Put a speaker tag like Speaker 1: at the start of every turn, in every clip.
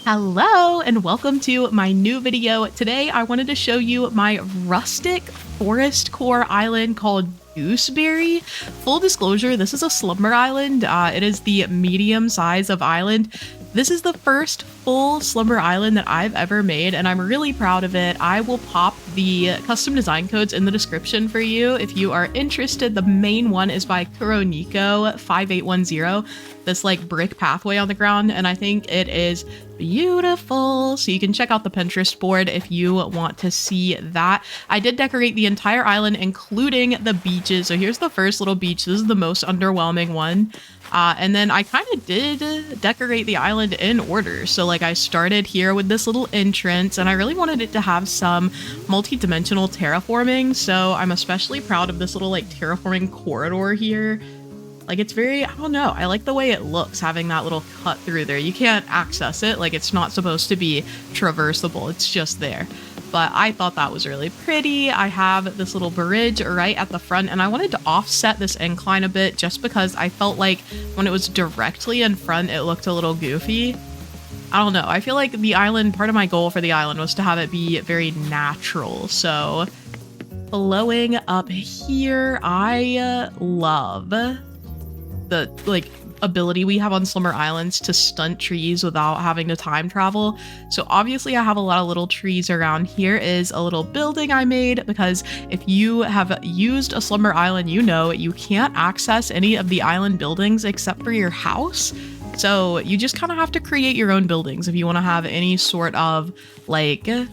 Speaker 1: Hello and welcome to my new video. Today I wanted to show you my rustic forest core island called Goosebury. Full disclosure, this is a slumber island. It is the medium size of island. This is the first full slumber island that I've ever made, and I'm really proud of it. I will pop the custom design codes in the description for you if you are interested. The main one is by Kuroniko5810, this like brick pathway on the ground, and I think it is beautiful. So you can check out the Pinterest board if you want to see that. I did decorate the entire island, including the beaches. So here's the first little beach. This is the most underwhelming one. And then I kind of did decorate the island in order. So like I started here with this little entrance, and I really wanted it to have some multi-dimensional terraforming. So I'm especially proud of this little like terraforming corridor here. Like it's very, I don't know, I like the way it looks having that little cut through there. You can't access it, like it's not supposed to be traversable, it's just there. But I thought that was really pretty. I have this little bridge right at the front, and I wanted to offset this incline a bit just because I felt like when it was directly in front, it looked a little goofy. I don't know. I feel like the island, part of my goal for the island was to have it be very natural. So blowing up here, I love the like ability we have on slumber islands to stunt trees without having to time travel. So obviously I have a lot of little trees around. Here is a little building I made, because if you have used a slumber island, you know you can't access any of the island buildings except for your house. So you just kind of have to create your own buildings if you want to have any sort of like, I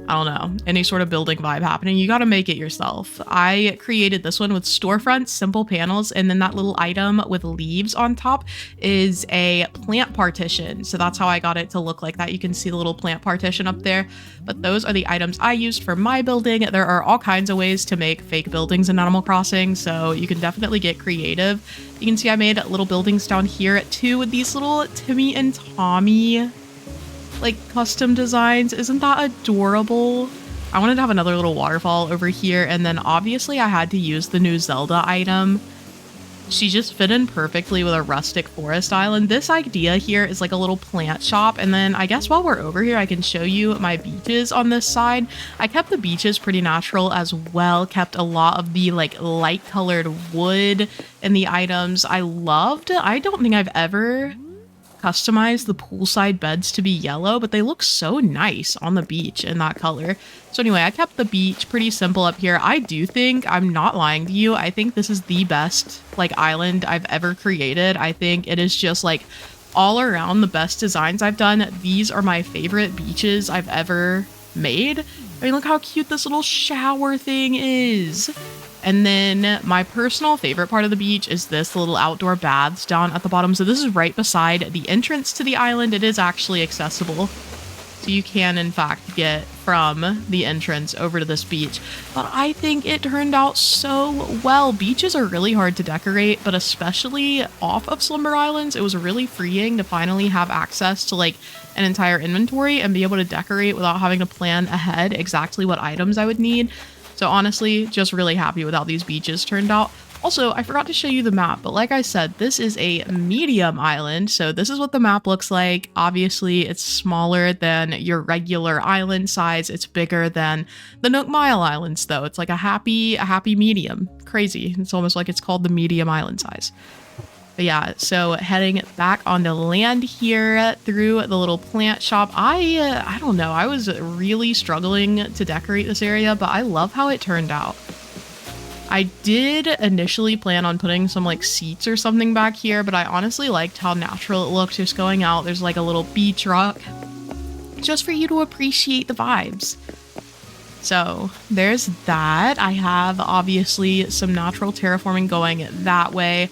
Speaker 1: don't know, any sort of building vibe happening. You got to make it yourself. I created this one with storefronts, simple panels, and then that little item with leaves on top is a plant partition. So that's how I got it to look like that. You can see the little plant partition up there. But those are the items I used for my building. There are all kinds of ways to make fake buildings in Animal Crossing, so you can definitely get creative. You can see I made little buildings down here too with these little Timmy and Tommy like custom designs. Isn't that adorable? I wanted to have another little waterfall over here, and then obviously I had to use the new Zelda item. She just fit in perfectly with a rustic forest island. This idea here is like a little plant shop, and then I guess while we're over here I can show you my beaches on this side. I kept the beaches pretty natural as well, kept a lot of the like light colored wood in the items. I don't think I've ever customize the poolside beds to be yellow, but they look so nice on the beach in that color. So anyway, I kept the beach pretty simple up here. I do think, I'm not lying to you, I think this is the best like island I've ever created. I think it is just like all around the best designs I've done. These are my favorite beaches I've ever made. I mean, look how cute this little shower thing is. And then my personal favorite part of the beach is this little outdoor baths down at the bottom. So this is right beside the entrance to the island. It is actually accessible. So you can, in fact, get from the entrance over to this beach. But I think it turned out so well. Beaches are really hard to decorate, but especially off of slumber islands, it was really freeing to finally have access to like an entire inventory and be able to decorate without having to plan ahead exactly what items I would need. So honestly, just really happy with how these beaches turned out. Also, I forgot to show you the map, but like I said, this is a medium island. So this is what the map looks like. Obviously, it's smaller than your regular island size. It's bigger than the Nook Mile Islands, though. It's like a happy medium. Crazy. It's almost like it's called the medium island size. But yeah, so heading back onto land here through the little plant shop. I don't know, I was really struggling to decorate this area, but I love how it turned out. I did initially plan on putting some like seats or something back here, but I honestly liked how natural it looked just going out. There's like a little beach rock just for you to appreciate the vibes. So there's that. I have obviously some natural terraforming going that way.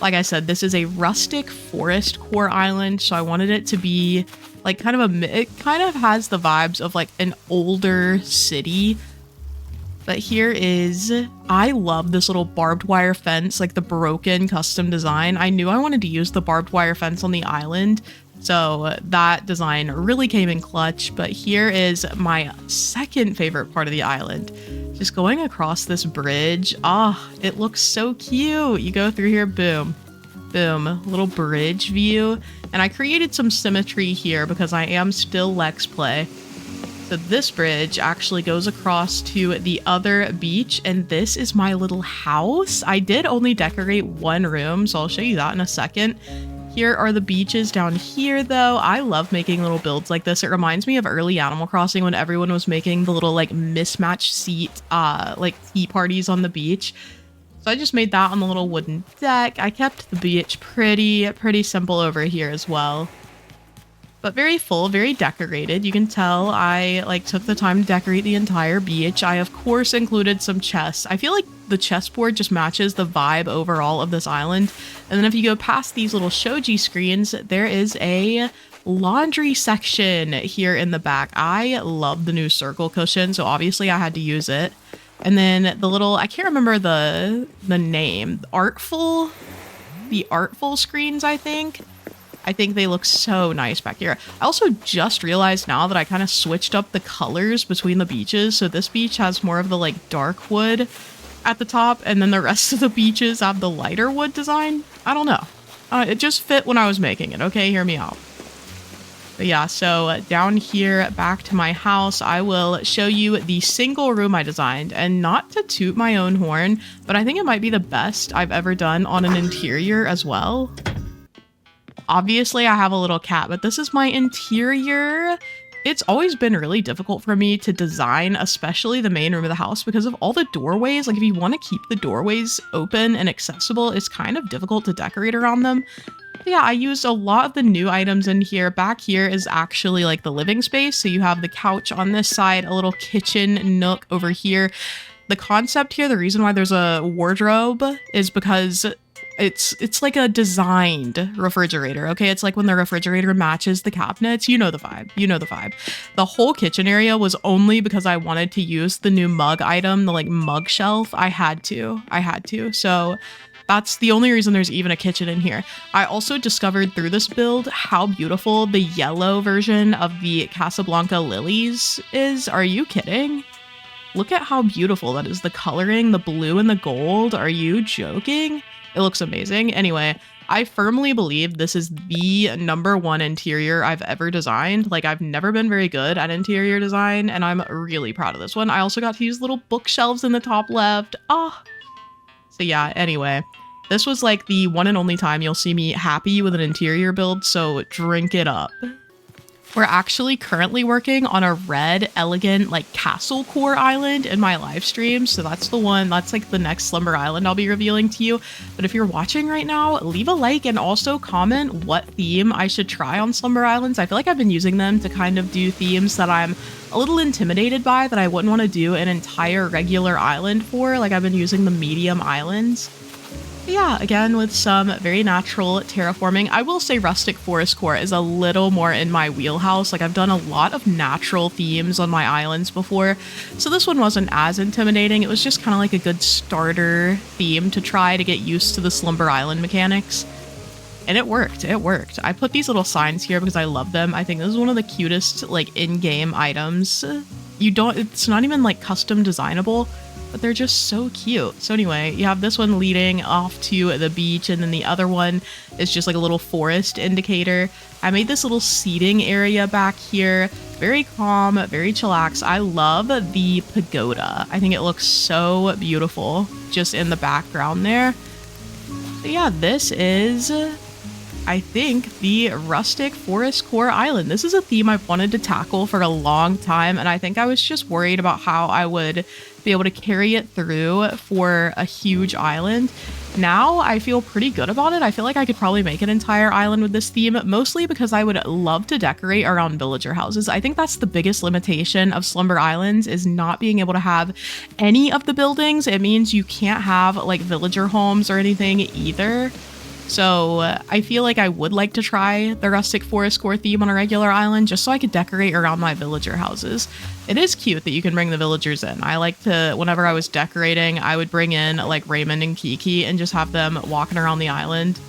Speaker 1: Like I said, this is a rustic forest core island, so I wanted it to be like it kind of has the vibes of like an older city. But here is, I love this little barbed wire fence, like the broken custom design. I knew I wanted to use the barbed wire fence on the island, so that design really came in clutch. But here is my second favorite part of the island. Just going across this bridge. Ah, it looks so cute. You go through here, boom. Boom, little bridge view. And I created some symmetry here because I am still Lex Play. So this bridge actually goes across to the other beach, and this is my little house. I did only decorate one room, so I'll show you that in a second. Here are the beaches down here, though. I love making little builds like this. It reminds me of early Animal Crossing when everyone was making the little like mismatched seat, like tea parties on the beach. So I just made that on the little wooden deck. I kept the beach pretty simple over here as well. But very full, very decorated. You can tell I like took the time to decorate the entire beach. I of course included some chests. I feel like the chessboard just matches the vibe overall of this island. And then if you go past these little shoji screens, there is a laundry section here in the back. I love the new circle cushion, so obviously I had to use it. And then the little, I can't remember the name, the artful screens, I think they look so nice back here. I also just realized now that I kind of switched up the colors between the beaches. So this beach has more of the like dark wood at the top, and then the rest of the beaches have the lighter wood design. I don't know. It just fit when I was making it. Okay, hear me out. But yeah, so down here back to my house, I will show you the single room I designed. And not to toot my own horn, but I think it might be the best I've ever done on an interior as well. Obviously, I have a little cat, but this is my interior. It's always been really difficult for me to design, especially the main room of the house, because of all the doorways. Like, if you want to keep the doorways open and accessible, it's kind of difficult to decorate around them. But yeah, I used a lot of the new items in here. Back here is actually like the living space. So you have the couch on this side, a little kitchen nook over here. The concept here, the reason why there's a wardrobe is because it's like a designed refrigerator, okay? It's like when the refrigerator matches the cabinets. You know the vibe. You know the vibe. The whole kitchen area was only because I wanted to use the new mug item, the like mug shelf. I had to. So that's the only reason there's even a kitchen in here. I also discovered through this build how beautiful the yellow version of the Casablanca lilies is. Are you kidding? Look at how beautiful that is. The coloring, the blue and the gold. Are you joking? It looks amazing. Anyway, I firmly believe this is the #1 interior I've ever designed. Like, I've never been very good at interior design, and I'm really proud of this one. I also got to use little bookshelves in the top left. So yeah, anyway, this was like the one and only time you'll see me happy with an interior build, so drink it up. We're actually currently working on a red, elegant, like castle core island in my live stream. So that's the one, that's like the next Slumber Island I'll be revealing to you. But if you're watching right now, leave a like and also comment what theme I should try on Slumber Islands. I feel like I've been using them to kind of do themes that I'm a little intimidated by, that I wouldn't want to do an entire regular island for. Like, I've been using the medium islands. Yeah, again, with some very natural terraforming. I will say Rustic forestcore is a little more in my wheelhouse. Like, I've done a lot of natural themes on my islands before, so this one wasn't as intimidating. It was just kind of like a good starter theme to try to get used to the Slumber Island mechanics. And it worked. It worked. I put these little signs here because I love them. I think this is one of the cutest, like, in-game items. It's not even, like, custom designable, but they're just so cute. So anyway, you have this one leading off to the beach, and then the other one is just like a little forest indicator. I made this little seating area back here. Very calm, very chillax. I love the pagoda. I think it looks so beautiful just in the background there. But yeah, this is, I think, the Rustic forestcore island. This is a theme I've wanted to tackle for a long time, and I think I was just worried about how I would be able to carry it through for a huge island. Now I feel pretty good about it. I feel like I could probably make an entire island with this theme, mostly because I would love to decorate around villager houses. I think that's the biggest limitation of Slumber Islands, is not being able to have any of the buildings. It means you can't have like villager homes or anything either. So I feel like I would like to try the Rustic forestcore theme on a regular island just so I could decorate around my villager houses. It is cute that you can bring the villagers in. I like to, whenever I was decorating, I would bring in like Raymond and Kiki and just have them walking around the island.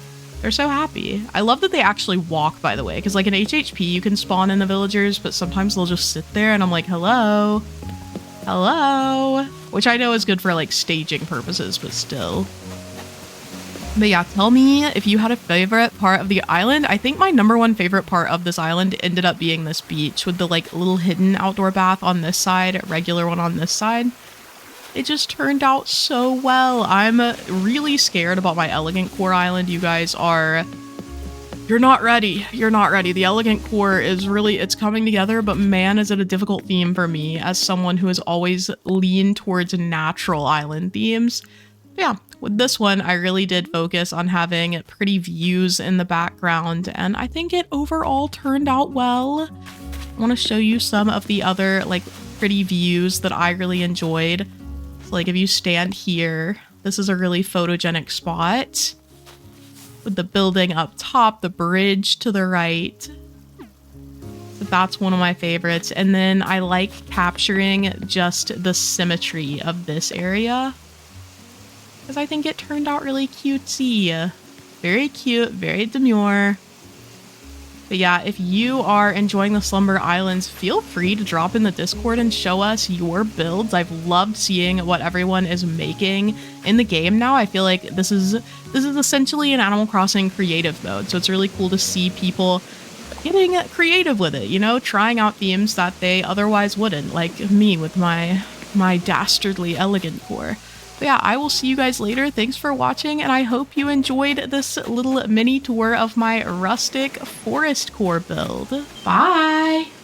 Speaker 1: They're so happy. I love that they actually walk, by the way, because like in HHP you can spawn in the villagers, but sometimes they'll just sit there and I'm like, hello, hello, which I know is good for like staging purposes, but still. But yeah, tell me if you had a favorite part of the island. I think my number one favorite part of this island ended up being this beach with the like little hidden outdoor bath on this side, regular one on this side. It just turned out so well. I'm really scared about my elegant core island. You guys are... You're not ready. You're not ready. The elegant core is really, it's coming together, but man, is it a difficult theme for me as someone who has always leaned towards natural island themes. But yeah, with this one, I really did focus on having pretty views in the background, and I think it overall turned out well. I want to show you some of the other like pretty views that I really enjoyed. So like if you stand here, this is a really photogenic spot. With the building up top, the bridge to the right. So that's one of my favorites. And then I like capturing just the symmetry of this area, because I think it turned out really cutesy. Very cute, very demure. But yeah, if you are enjoying the Slumber Islands, feel free to drop in the Discord and show us your builds. I've loved seeing what everyone is making in the game now. I feel like this is essentially an Animal Crossing creative mode, so it's really cool to see people getting creative with it, you know, trying out themes that they otherwise wouldn't, like me with my dastardly elegant core. But yeah, I will see you guys later. Thanks for watching, and I hope you enjoyed this little mini tour of my rustic forest core build. Bye!